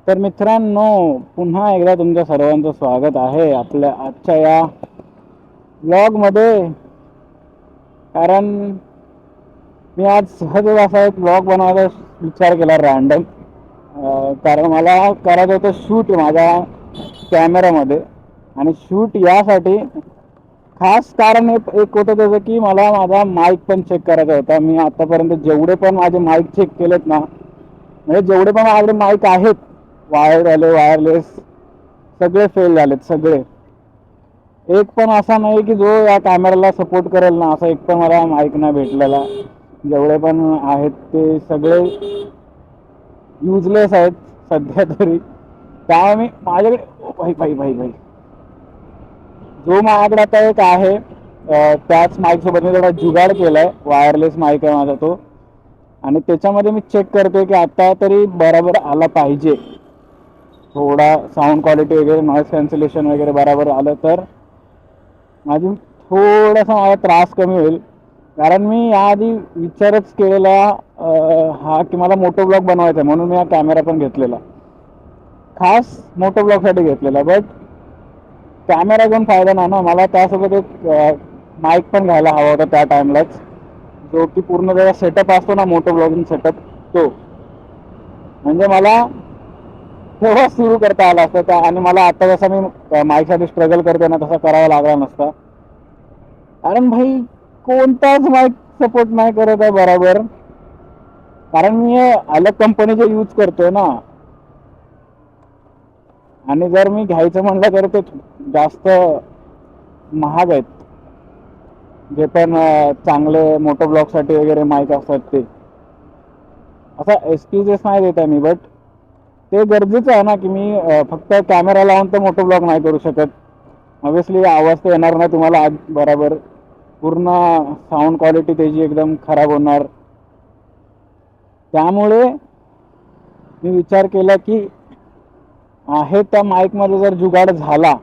तर मित्रांनो, पुन्हा एकदा तुमच्या सर्वांचं स्वागत आहे आपल्या आजच्या या व्लॉगमध्ये. कारण मी आज सहजच असा एक व्लॉग बनवायचा विचार केला रँडम. कारण मला करायचं होतं शूट माझ्या कॅमेऱ्यामध्ये. आणि शूट यासाठी खास कारण एक होतं त्याचं की मला माझा माईक पण चेक करायचा होता. मी आतापर्यंत जेवढे पण माझे माईक चेक केलेत ना, म्हणजे जेवढे पण माझे माईक आहेत, वायर आले वायरलेस, सगळे फेल झालेत सगळे. एक पण असा नाही की जो या कॅमेऱ्याला सपोर्ट करेल ना, असा एक पण मला माईक नाही भेटलेला. जेवढे पण आहेत ते सगळे युजलेस आहेत सध्या तरी. त्यामुळे मी माझ्याकडे भाई जो माझ्याकडे आता एक आहे, त्याच माईक सोबत मी थोडा जुगाड केलाय. वायरलेस माईक आहे माझा तो, आणि त्याच्यामध्ये मी चेक करतोय की आता तरी बरोबर आला पाहिजे. थोडा साऊंड क्वालिटी वगैरे, नॉईज कॅन्सलेशन वगैरे बरोबर आलं तर माझी थोडासा मला त्रास कमी होईल. कारण मी याआधी विचारच केलेला हा की मला मोटो ब्लॉग बनवायचा आहे, म्हणून मी हा कॅमेरा पण घेतलेला, खास मोटो ब्लॉगसाठी घेतलेला. बट कॅमेरा घेऊन फायदा नाही ना, मला त्यासोबत एक माईक पण घ्यायला हवा होता त्या टाईमलाच, जो की पूर्ण त्याचा सेटअप असतो ना, मोटो ब्लॉगिंग सेटअप, तो म्हणजे मला तेव्हा सुरू करता आला असतं त्या. आणि मला आता जसं मी माईकसाठी स्ट्रगल करते ना, तसा करावा लागला नसता. कारण भाई कोणताच माईक सपोर्ट नाही करत आहे बरोबर. कारण मी अलग कंपनीचे यूज करतोय ना, आणि जर मी घ्यायचं म्हणलं तर ते जास्त महाग आहेत. जे पण चांगले मोटो ब्लॉगसाठी वगैरे माईक असतात ते. असा एक्सक्युजेस नाही देत आहे मी, बट ते गरजेचं आहे ना की मी फक्त कॅमेरा लावून तर मोटो ब्लॉग नाही करू शकत. ऑब्विसली आवाज तर येणार नाही तुम्हाला आज बरोबर, पूर्ण साऊंड क्वालिटी त्याची एकदम खराब होणार. त्यामुळे मी विचार केला की आहे त्या माईकमध्ये जर जुगाड झाला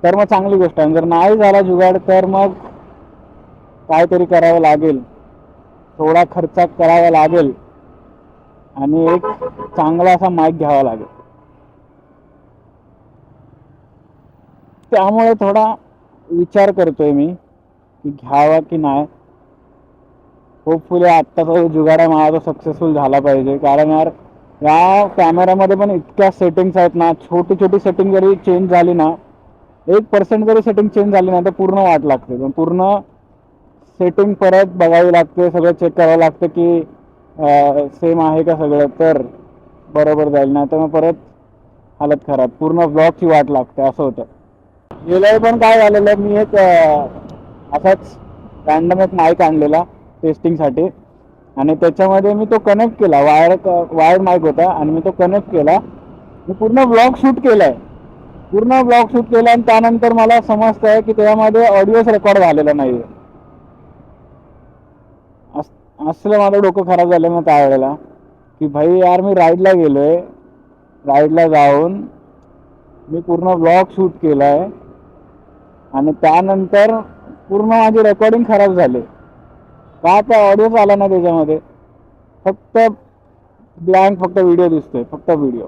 तर मग चांगली गोष्ट आहे. जर नाही झाला जुगाड तर मग काहीतरी करावं लागेल, थोडा खर्च करावा लागेल आणि एक चांगला असा माईक घ्यावा लागेल. त्यामुळे थोडा विचार करतोय मी की घ्यावा की नाही. होपफुली आत्ताचा जुगाड आहे माझा तो सक्सेसफुल झाला पाहिजे. कारण यार या कॅमेऱ्यामध्ये पण इतक्या सेटिंग्स आहेत ना, छोटी छोटी सेटिंग जरी चेंज झाली ना, 1% जरी सेटिंग चेंज झाली ना तर पूर्ण वाट लागते. पूर्ण सेटिंग परत बघावी लागते, सगळं चेक करावं लागतं की सेम आहे का सगळं, तर बरोबर जाईल. नाही तर मग परत हालत खराब, पूर्ण ब्लॉगची वाट लागते, असं होतं. गेल्या पण काय झालेलं, मी एक असाच रँडम एक माईक आणलेला टेस्टिंगसाठी, आणि त्याच्यामध्ये मी तो कनेक्ट केला. वायर माईक होता आणि मी तो कनेक्ट केला. मी पूर्ण ब्लॉग शूट केलाय, आणि त्यानंतर मला समजतं आहे की त्यामध्ये ऑडिओच रेकॉर्ड झालेला नाही. असलं माझं डोकं खराब झालं ना त्यावेळेला की भाई यार, मी राईडला गेलोय, राईडला जाऊन मी पूर्ण ब्लॉग शूट केलाय आणि त्यानंतर पूर्ण माझी रेकॉर्डिंग खराब झाली. का तर ऑडिओच आला ना त्याच्यामध्ये, फक्त ब्लँक, फक्त व्हिडिओ दिसतोय, फक्त व्हिडिओ.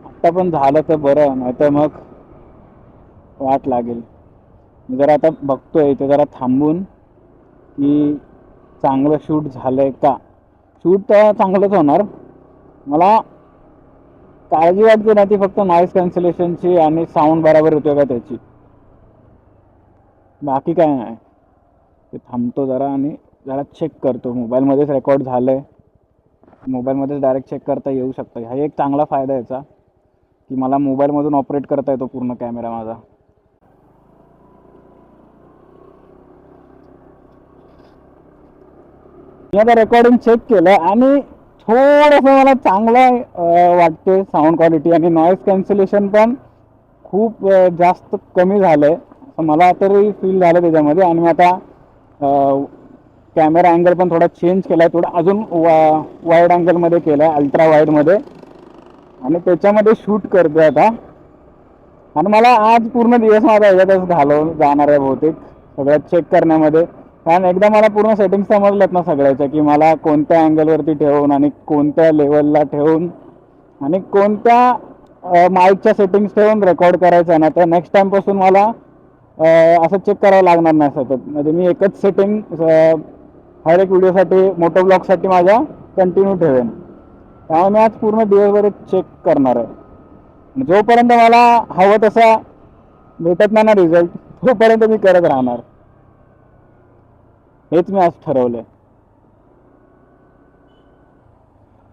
आता पण झालं तर बरं, नाही तर मग वाट लागेल. मी जरा आता बघतोय इथे जरा थांबून की चांगलं शूट झालंय का. शूट तर चांगलंच होणार. मला काळजी वाटते ना ती फक्त नॉईज कॅन्सलेशनची आणि साऊंड बरोबर होतोय का त्याची, बाकी काय नाही. ते थांबतो जरा आणि जरा चेक करतो. मोबाईलमध्येच रेकॉर्ड झालंय, मोबाईलमध्येच डायरेक्ट चेक करता येऊ शकतं. हा एक चांगला फायदा याचा की मला मोबाईलमधून ऑपरेट करता येतो पूर्ण कॅमेरा माझा. मी आता रेकॉर्डिंग चेक केलं आणि थोडंसं मला चांगलं वाटते साऊंड क्वालिटी, आणि नॉईज कॅन्सलेशन पण खूप जास्त कमी झालं आहे असं मला तरी फील झालं त्याच्यामध्ये. आणि मी आता कॅमेरा अँगल पण थोडा चेंज केला आहे, थोडा अजून वाईड अँगलमध्ये केला आहे, अल्ट्रा वाईडमध्ये, आणि त्याच्यामध्ये शूट करतो आता. आणि मला आज पूर्ण दिवस माझा याच्यातच घालवून जाणार आहे बहुतेक, सगळ्यात चेक करण्यामध्ये. कारण एकदा मला पूर्ण सेटिंग्स समजल्यात ना सगळ्याच्या, की मला कोणत्या अँगलवरती ठेवून आणि कोणत्या लेवलला ठेवून आणि कोणत्या माईकच्या सेटिंग्स ठेवून रेकॉर्ड करायचं आहे ना, तर नेक्स्ट टाईमपासून मला असं चेक करावं लागणार नाही सतत. म्हणजे मी एकच सेटिंग हर एक व्हिडिओसाठी, मोठो ब्लॉगसाठी माझ्या कंटिन्यू ठेवेन. त्यामुळे मी आज पूर्ण दिवसभर चेक करणार आहे. जोपर्यंत मला हवं तसा भेटत नाही ना रिझल्ट, तोपर्यंत मी करत राहणार. हेच मी आज ठरवलंय.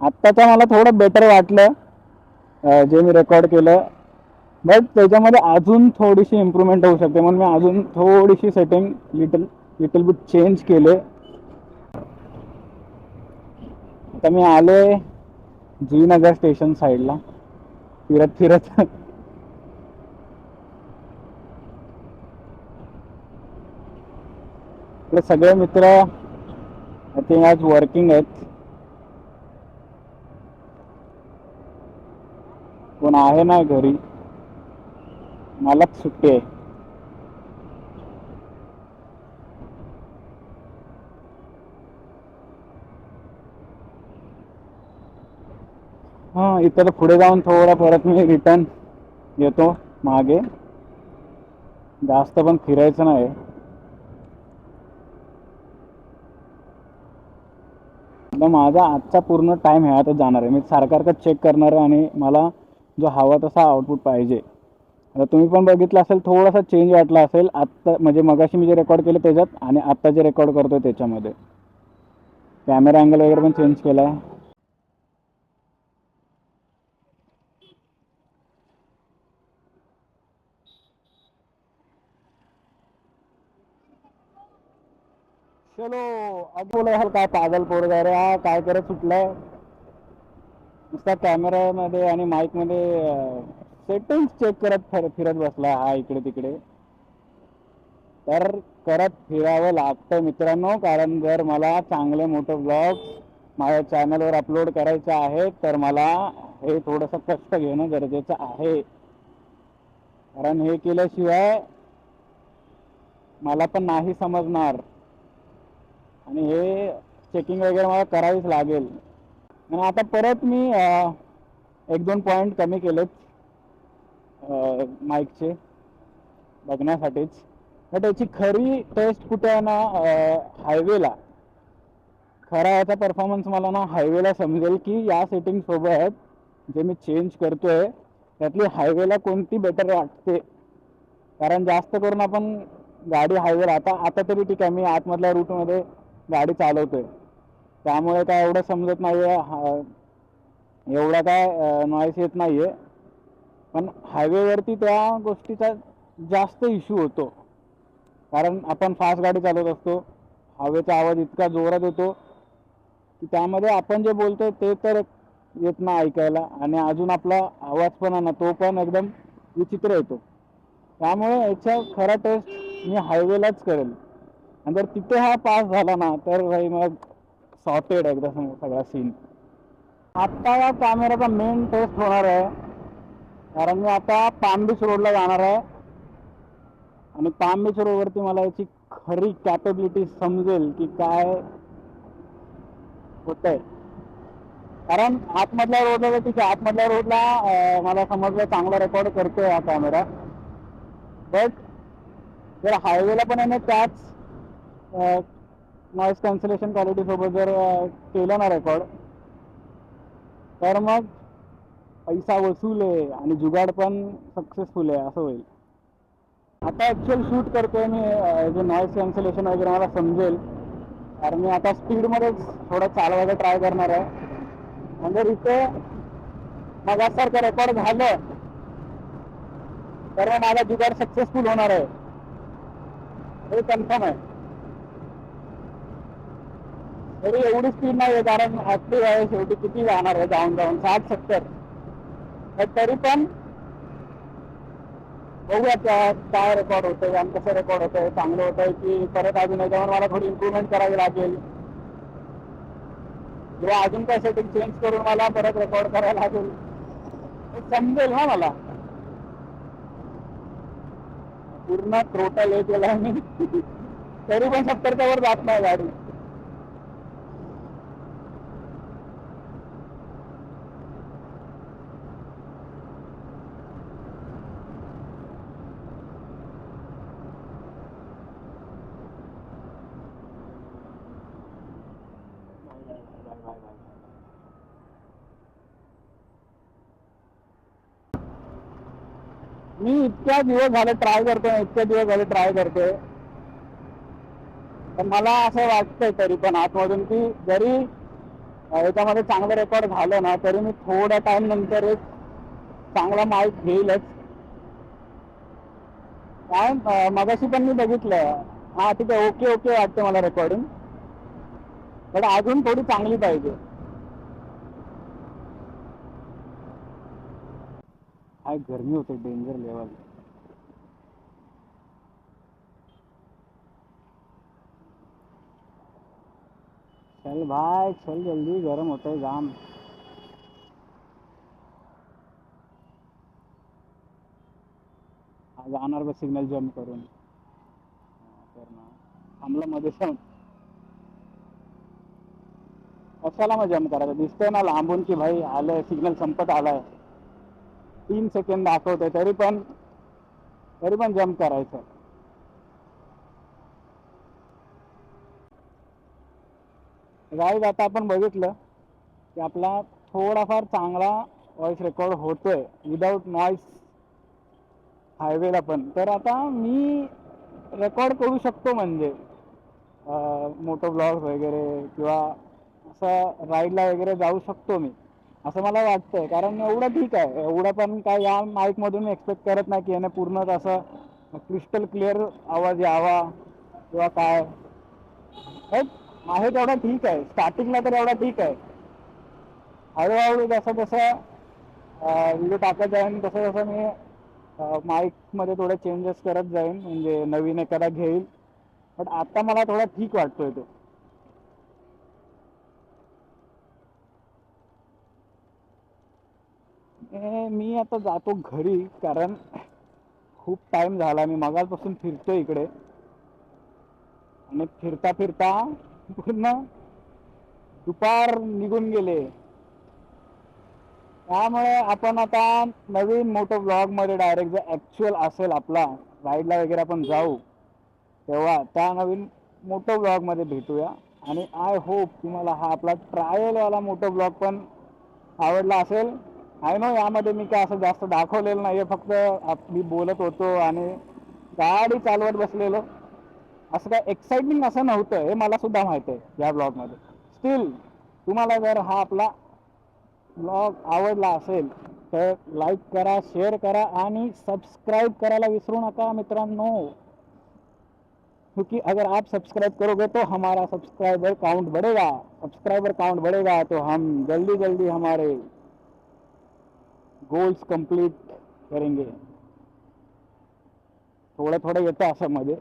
आत्ताचं मला थोडं बेटर वाटलं जे मी रेकॉर्ड केलं, बट त्याच्यामध्ये अजून थोडीशी इम्प्रूव्हमेंट होऊ शकते, म्हणून मी अजून थोडीशी सेटिंग लिटल बिट चेंज केले. आता मी आलोय जुईनगर स्टेशन साईडला फिरत फिरत. आपले सगळे मित्र आय थिंक आज वर्किंग आहेत, कोण आहे नाही घरी, मलाच सुट्टी आहे. हां, इतर पुढे जाऊन थोडा परत मी रिटर्न येतो मागे. जास्त पण फिरायचं नाही. माझा आजचा पूर्ण टाइम ह्यातच जाणार आहे. मी सारखं चेक करणार आहे आणि मला जो हवा तसा आउटपुट पाहिजे. आता तुम्ही पण बघितलं असेल, थोडासा चेंज वाटला असेल आत्ता, म्हणजे मगाशी मी जे रेकॉर्ड केलं त्याच्यात आणि आत्ता जे रेकॉर्ड करतोय त्याच्यामध्ये. कॅमेरा अँगल वगैरे पण चेंज केला आहे. चलो अब बोला यार, काय पागल पोरगा रे हा, काय करत सुटलाय नुसता कॅमेरामध्ये आणि माईकमध्ये सेटिंग्स चेक करत फिरत बसला हा इकडे तिकडे. तर करत फिरावं लागतं मित्रांनो, कारण जर मला चांगले मोठे ब्लॉग माझ्या चॅनलवर अपलोड करायचे आहे तर मला हे थोडंसं कष्ट घेणं गरजेचं आहे. कारण हे केल्याशिवाय मला पण नाही समजणार आणि हे चेकिंग वगैरे मला करावीच लागेल. आणि आता परत मी 1-2 पॉईंट कमी केलेत माईकचे बघण्यासाठीच. बट याची खरी टेस्ट कुठे आहे ना, हायवेला. खरा याचा परफॉर्मन्स मला ना हायवेला समजेल की या सेटिंग सोबत जे मी चेंज करतोय त्यातली हायवेला कोणती बेटर वाटते. कारण जास्त करून आपण गाडी हायवेला, आता तरी ठीक आहे, मी आतमधल्या रूटमध्ये गाडी चालवतोय त्यामुळे काय एवढं समजत नाही आहे, एवढा काय नॉईस येत नाही आहे. पण हायवेवरती त्या गोष्टीचा जास्त इश्यू होतो, कारण आपण फास्ट गाडी चालवत असतो. हवेचा आवाज इतका जोरात येतो की त्यामध्ये आपण जे बोलतो ते तर येत नाही ऐकायला, आणि अजून आपला आवाज पण आहे ना तो पण एकदम विचित्र येतो. त्यामुळे याचा खरा टेस्ट मी हायवेलाच करेल. आणि जर तिथे हा पास झाला ना तर भाई मग सॉर्टेड एकदा सगळा सीन. आत्ता या कॅमेराचा मेन टेस्ट होणार आहे, कारण मी आता पाम बीच रोडला जाणार आहे आणि पाम बीच रोडवरती मला याची खरी कॅपेबिलिटी समजेल की काय होतंय. कारण आतमधल्या रोडला तर ठीक आहे, आतमधल्या रोडला मला समजलं चांगला रेकॉर्ड करतोय हा कॅमेरा. बट जर हायवेला पण आहे त्याच नॉईस कॅन्सलेशन क्वालिटी सोबत जर केलं ना रेकॉर्ड, तर मग पैसा वसूल आहे आणि जुगाड पण सक्सेसफुल आहे असं होईल. आता ॲक्च्युअल शूट करतोय मी जे नॉईस कॅन्सलेशन वगैरे मला समजेल, कारण मी आता स्पीडमध्येच थोडं चालवायला ट्राय करणार आहे. म्हणजे इथे मगासारखं रेकॉर्ड झालं तर माझा जुगाड सक्सेसफुल होणार आहे हे कन्फर्म आहे. तरी एवढी स्पीड नाही आहे, कारण ॲक्टिव्ह आहे, शेवटी किती जाणार आहे जाऊन 60-70. तरी पण बघूया काय रेकॉर्ड होतंय आणि कसं रेकॉर्ड होतंय, चांगलं होतंय की परत अजून याच्यावर मला थोडी इम्प्रूव्हमेंट करावी लागेल, किंवा अजून काय सेटिंग चेंज करून मला परत रेकॉर्ड करायला लागेल, हे समजेल ना मला. पूर्ण टोटल हे केला मी तरी पण 70च्या वर जात नाही गाडी. मी इतक्या दिवस झाले ट्राय करतोय पण मला असं वाटतंय तरी पण आतमधून की जरी याच्यामध्ये चांगलं रेकॉर्ड झालं ना तरी मी थोड्या टाइम नंतर एक चांगला माईक घेईलच. काय मगाशी पण मी बघितलं, हा ठीक आहे, ओके ओके वाटते मला रेकॉर्डिंग, पण अजून थोडी चांगली पाहिजे. काय गरमी होते, डेंजर लेवल. चल भाई चल जल्दी, गरम होता है जाम. जाणार बस सिग्नल जम्प करून. तर ना थांबलं मध्ये जाऊन कशाला मग जम्प करायचं, दिसतंय ना लांबून की भाई आलंय, सिग्नल संपत आलाय, 3 सेकंड दाखवतोय, तरी पण जम्प करायचं. गाईज आता आपण बघितलं की आपला थोडाफार चांगला व्हॉइस रेकॉर्ड होतोय विदाऊट नॉईस हायवेला पण. तर आता मी रेकॉर्ड करू शकतो म्हणजे मोटो ब्लॉग वगैरे किंवा असं राईडला वगैरे जाऊ शकतो मी, असं मला वाटतंय. कारण एवढं ठीक आहे, एवढं पण काय या माईकमधून एक्सपेक्ट करत नाही की याने पूर्णच असं क्रिस्टल क्लिअर आवाज यावा किंवा काय. आहे तेवढा ठीक आहे, स्टार्टिंगला तर एवढा ठीक आहे. हळूहळू जसं जसं व्हिडिओ टाकत जाईन तसं तसं मी माईकमध्ये थोडे चेंजेस करत जाईन, म्हणजे नवीन एखादा घेईल. पण आता मला थोडा ठीक वाटतोय तो. मी आता जातो घरी, कारण खूप टाइम झाला, मी मगापासून फिरतोय इकडे आणि फिरता फिरता पूर्ण दुपार निघून गेले. त्यामुळे आपण आता नवीन मोठं ब्लॉगमध्ये डायरेक्ट जो ॲक्च्युअल असेल आपला राईडला वगैरे आपण जाऊ तेव्हा त्या नवीन मोठं ब्लॉगमध्ये भेटूया. आणि आय होप तुम्हाला हा आपला ट्रायलवाला मोठं ब्लॉग पण आवडला असेल. आय नो यामध्ये मी काय असं जास्त दाखवलेलं नाही आहे, फक्त मी बोलत होतो आणि गाडी चालवत बसलेलो, असं काय एक्साइटमेंट असं नव्हतं, हे मला सुद्धा माहिती आहे या ब्लॉगमध्ये. स्टील तुम्हाला जर हा आपला ब्लॉग आवडला असेल तर लाईक करा, शेअर करा आणि सब्सक्राइब करायला विसरू नका मित्रांनो, क्योंकि अगर आप सब्सक्राइब करोगे तो हमारा सब्सक्राइबर काउंट बढ़ेगा तो हम जल्दी जल्दी हमारे गोल्स कंप्लीट करेंगे. थोडं थोडं येतं असं मध्ये,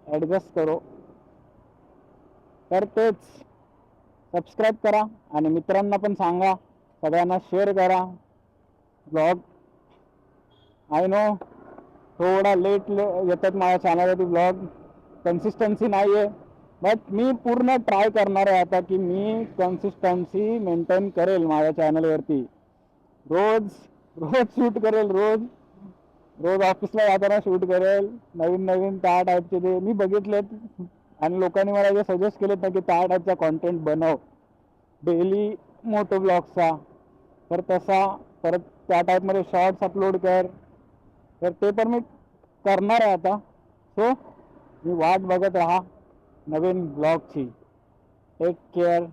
ॲडजस्ट करो. तर तेच, सबस्क्राईब करा आणि मित्रांना पण सांगा, सगळ्यांना शेअर करा ब्लॉग. आय नो थोडा लेट येतात माझ्या चॅनलवरती ब्लॉग, कन्सिस्टन्सी नाही आहे, बट मी पूर्ण ट्राय करणार आहे आता की मी कन्सिस्टन्सी मेंटेन करेल माझ्या चॅनलवरती. रोज रोज शूट करेल, रोज ऑफिसला जाताना शूट करेल. नवीन नवीन त्या टाईपचे जे मी बघितलेत आणि लोकांनी मला जे सजेस्ट केलेत ना की त्या टाईपचा कॉन्टेंट बनव डेली मोटो ब्लॉगचा, तर तसा परत त्या टाईपमध्ये शॉर्ट्स अपलोड कर, तर ते पण मी करणार आहे आता. सो मी वाट बघत राहा नवीन ब्लॉगची. Take care.